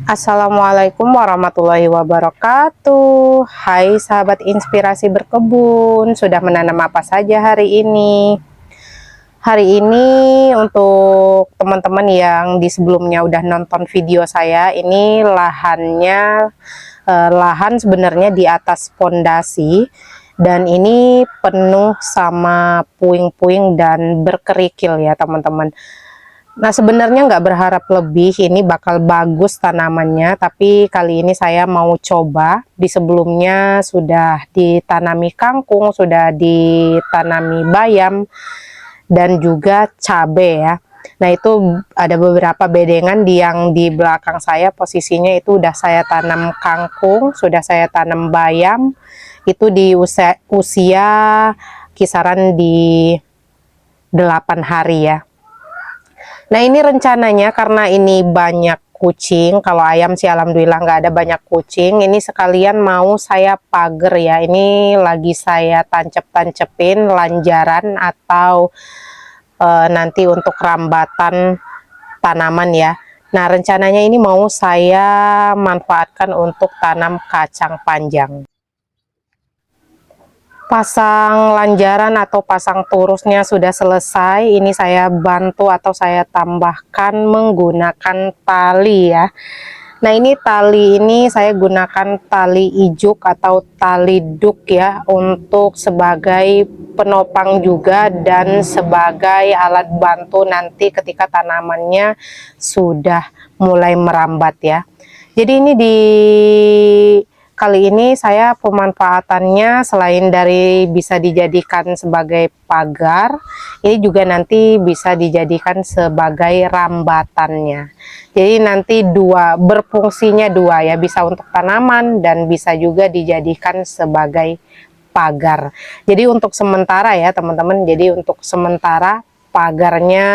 Assalamualaikum warahmatullahi wabarakatuh. Hai sahabat inspirasi berkebun, sudah menanam apa saja hari ini? Hari ini untuk teman-teman yang di sebelumnya udah nonton video saya, ini lahannya lahan sebenarnya di atas pondasi, dan ini penuh sama puing-puing dan berkerikil ya teman-teman. Nah, sebenarnya nggak berharap lebih, ini bakal bagus tanamannya, tapi kali ini saya mau coba. Di sebelumnya sudah ditanami kangkung, sudah ditanami bayam, dan juga cabai ya. Nah, itu ada beberapa bedengan yang di belakang saya, posisinya itu udah saya tanam kangkung, sudah saya tanam bayam, itu di usia kisaran di 8 hari ya. Nah, ini rencananya karena ini banyak kucing, kalau ayam sih alhamdulillah nggak ada banyak kucing, ini sekalian mau saya pagar ya, ini lagi saya tancep-tancepin lanjaran atau nanti untuk rambatan tanaman ya. Nah, rencananya ini mau saya manfaatkan untuk tanam kacang panjang. Pasang lanjaran atau pasang turusnya sudah selesai, ini saya bantu atau saya tambahkan menggunakan tali ya. Nah, ini tali ini saya gunakan tali ijuk atau tali duk ya, untuk sebagai penopang juga dan sebagai alat bantu nanti ketika tanamannya sudah mulai merambat ya. Jadi ini di kali ini saya pemanfaatannya selain dari bisa dijadikan sebagai pagar, ini juga nanti bisa dijadikan sebagai rambatannya. Jadi nanti berfungsinya dua ya, bisa untuk tanaman dan bisa juga dijadikan sebagai pagar. Jadi untuk sementara ya teman-teman, jadi untuk sementara pagarnya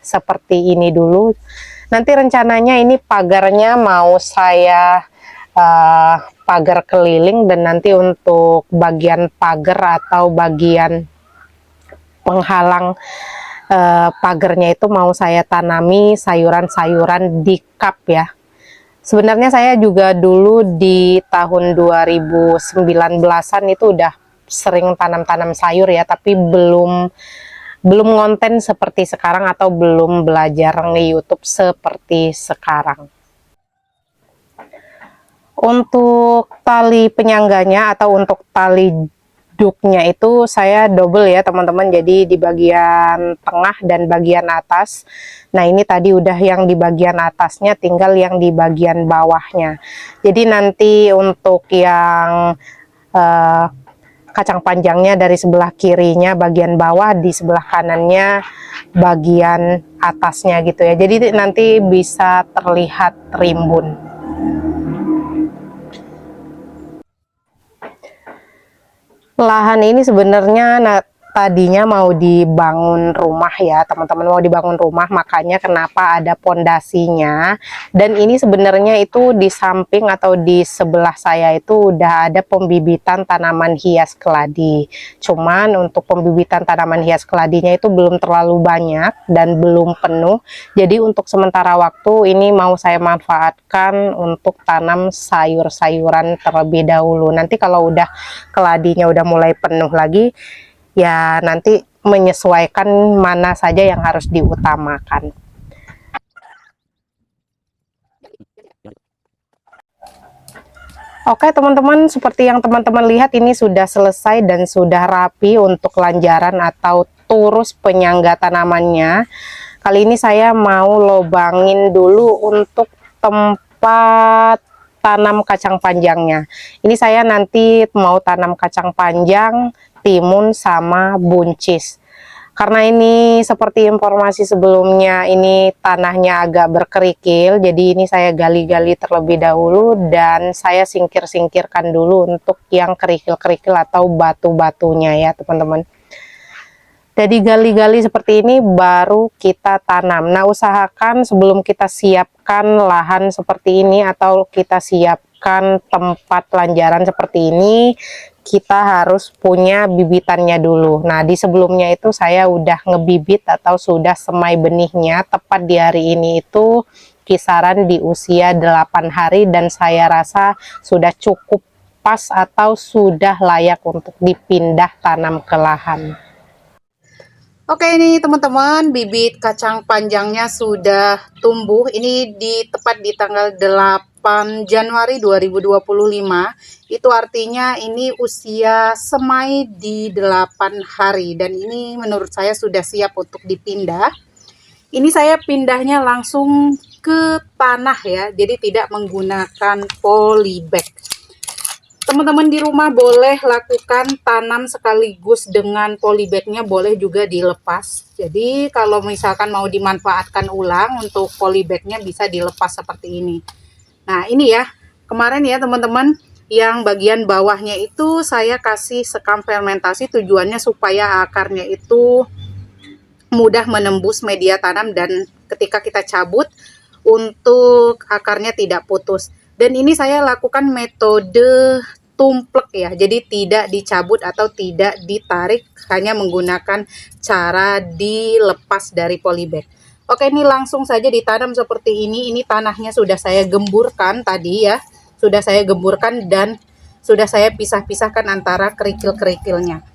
seperti ini dulu. Nanti rencananya ini pagarnya mau saya pagar keliling, dan nanti untuk bagian pagar atau bagian penghalang pagarnya itu mau saya tanami sayuran-sayuran di cup ya. Sebenarnya saya juga dulu di tahun 2019-an itu udah sering tanam-tanam sayur ya, tapi belum konten seperti sekarang atau belum belajar nge-YouTube seperti sekarang. Untuk tali penyangganya atau untuk tali duknya itu saya double ya teman-teman, jadi di bagian tengah dan bagian atas. Nah, ini tadi udah yang di bagian atasnya, tinggal yang di bagian bawahnya. Jadi nanti untuk yang kacang panjangnya dari sebelah kirinya bagian bawah, di sebelah kanannya bagian atasnya gitu ya, jadi nanti bisa terlihat rimbun. Lahan ini sebenarnya tadinya mau dibangun rumah ya teman-teman, mau dibangun rumah, makanya kenapa ada pondasinya. Dan ini sebenarnya itu di samping atau di sebelah saya itu udah ada pembibitan tanaman hias keladi. Cuman untuk pembibitan tanaman hias keladinya itu belum terlalu banyak dan belum penuh. Jadi untuk sementara waktu ini mau saya manfaatkan untuk tanam sayur-sayuran terlebih dahulu. Nanti kalau udah keladinya udah mulai penuh lagi ya, nanti menyesuaikan mana saja yang harus diutamakan. Oke teman-teman, seperti yang teman-teman lihat ini sudah selesai dan sudah rapi untuk lanjaran atau turus penyangga tanamannya. Kali ini saya mau lobangin dulu untuk tempat tanam kacang panjangnya. Ini saya nanti mau tanam kacang panjang, timun, sama buncis. Karena ini seperti informasi sebelumnya, ini tanahnya agak berkerikil, jadi ini saya gali-gali terlebih dahulu dan saya singkir-singkirkan dulu untuk yang kerikil-kerikil atau batu-batunya ya teman-teman. Jadi gali-gali seperti ini baru kita tanam. Nah, usahakan sebelum kita siapkan lahan seperti ini atau kita siapkan tempat lanjaran seperti ini, kita harus punya bibitannya dulu. Nah, di sebelumnya itu saya udah ngebibit atau sudah semai benihnya tepat di hari ini itu kisaran di usia 8 hari, dan saya rasa sudah cukup pas atau sudah layak untuk dipindah tanam ke lahan. Oke, ini teman-teman, bibit kacang panjangnya sudah tumbuh. Ini tepat di tanggal 8 Januari 2025. Itu artinya ini usia semai di 8 hari. Dan ini menurut saya sudah siap untuk dipindah. Ini saya pindahnya langsung ke tanah ya. Jadi tidak menggunakan polybag. Teman-teman di rumah boleh lakukan tanam sekaligus dengan polybagnya, boleh juga dilepas. Jadi kalau misalkan mau dimanfaatkan ulang untuk polybagnya bisa dilepas seperti ini. Nah ini ya, kemarin ya teman-teman, yang bagian bawahnya itu saya kasih sekam fermentasi, tujuannya supaya akarnya itu mudah menembus media tanam dan ketika kita cabut untuk akarnya tidak putus. Dan ini saya lakukan metode tumplek ya, jadi tidak dicabut atau tidak ditarik, hanya menggunakan cara dilepas dari polybag. Oke, ini langsung saja ditanam seperti ini. Ini tanahnya sudah saya gemburkan tadi ya, sudah saya gemburkan dan sudah saya pisah-pisahkan antara kerikil-kerikilnya.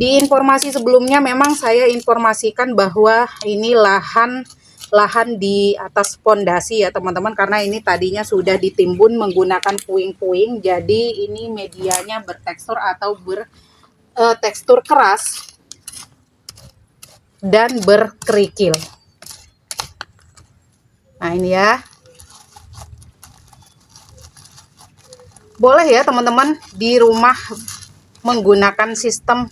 Di informasi sebelumnya memang saya informasikan bahwa ini lahan di atas pondasi ya teman-teman, karena ini tadinya sudah ditimbun menggunakan puing-puing, jadi ini medianya bertekstur atau bertekstur keras dan berkerikil. Nah ini ya, boleh ya teman-teman di rumah menggunakan sistem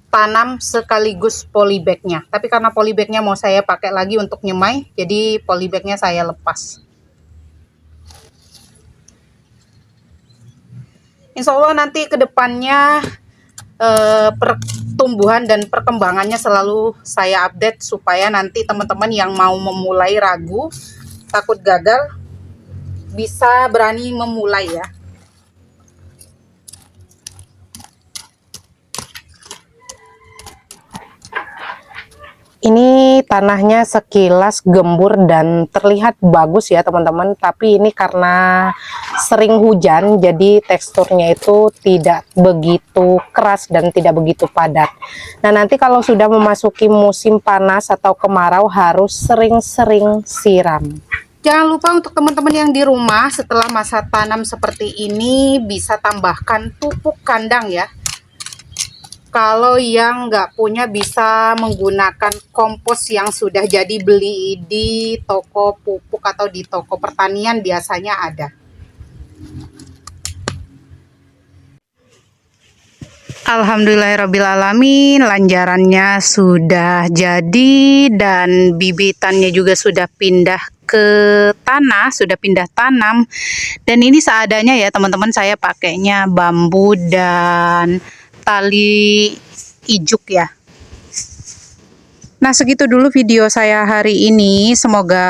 tanam sekaligus polybagnya, tapi karena polybagnya mau saya pakai lagi untuk nyemai, jadi polybagnya saya lepas. Insya Allah nanti kedepannya pertumbuhan dan perkembangannya selalu saya update, supaya nanti teman-teman yang mau memulai ragu, takut gagal, bisa berani memulai ya. Ini tanahnya sekilas gembur dan terlihat bagus ya teman-teman, tapi ini karena sering hujan jadi teksturnya itu tidak begitu keras dan tidak begitu padat. Nah nanti kalau sudah memasuki musim panas atau kemarau harus sering-sering siram. Jangan lupa untuk teman-teman yang di rumah setelah masa tanam seperti ini bisa tambahkan pupuk kandang ya. Kalau yang nggak punya bisa menggunakan kompos yang sudah jadi, beli di toko pupuk atau di toko pertanian biasanya ada. Alhamdulillahirrabbilalamin, lanjarannya sudah jadi dan bibitannya juga sudah pindah ke tanah, sudah pindah tanam. Dan ini seadanya ya teman-teman, saya pakainya bambu dan tali ijuk ya. Nah segitu dulu video saya hari ini, semoga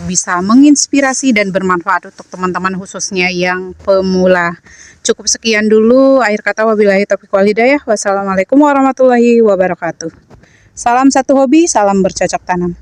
bisa menginspirasi dan bermanfaat untuk teman-teman khususnya yang pemula. Cukup sekian dulu, akhir kata wabillahi taufiq wal hidayah. Wassalamualaikum warahmatullahi wabarakatuh. Salam satu hobi, salam bercocok tanam.